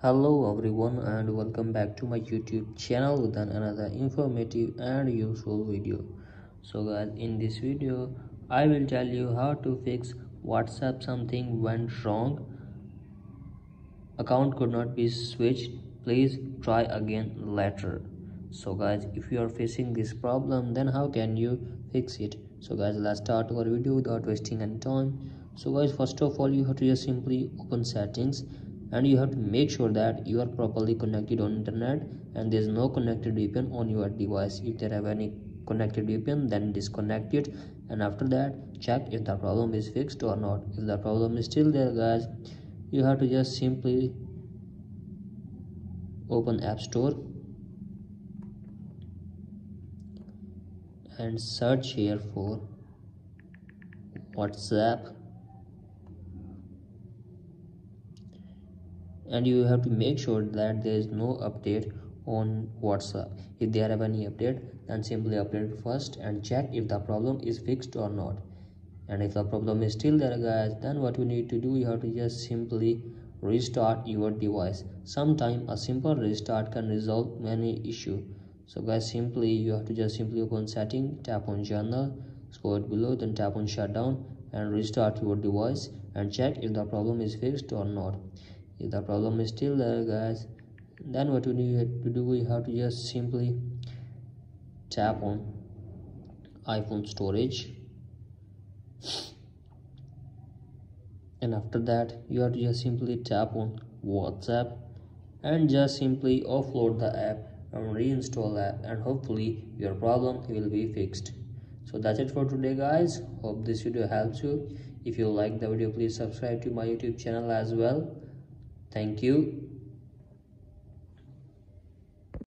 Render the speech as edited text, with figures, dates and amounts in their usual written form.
Hello everyone and welcome back to my YouTube channel with another informative and useful video. So guys, in this video I will tell you how to fix WhatsApp something went wrong, account could not be switched, please try again later. So guys, if you are facing this problem, then how can you fix it? So guys, let's start our video without wasting any time. So guys, first of all you have to just simply open settings and you have to make sure that you are properly connected on internet and there is no connected VPN on your device. If there have any connected VPN, then disconnect it, and after that check if the problem is fixed or not. If the problem is still there guys, you have to just simply open App Store and search here for WhatsApp, and you have to make sure that there is no update on WhatsApp. If there have any update, then simply update it first and check if the problem is fixed or not. And if the problem is still there guys, then what you need to do, you have to just simply restart your device. Sometimes a simple restart can resolve many issues. So guys, simply you have to just simply open setting, tap on journal, scroll it below, then tap on shutdown and restart your device and check if the problem is fixed or not. If the problem is still there guys, then what you need to do, you have to just simply tap on iPhone storage, and after that you have to just simply tap on WhatsApp and just simply offload the app and reinstall app, and hopefully your problem will be fixed. So that's it for today guys. Hope this video helps you. If you like the video, please subscribe to my YouTube channel as well. Thank you.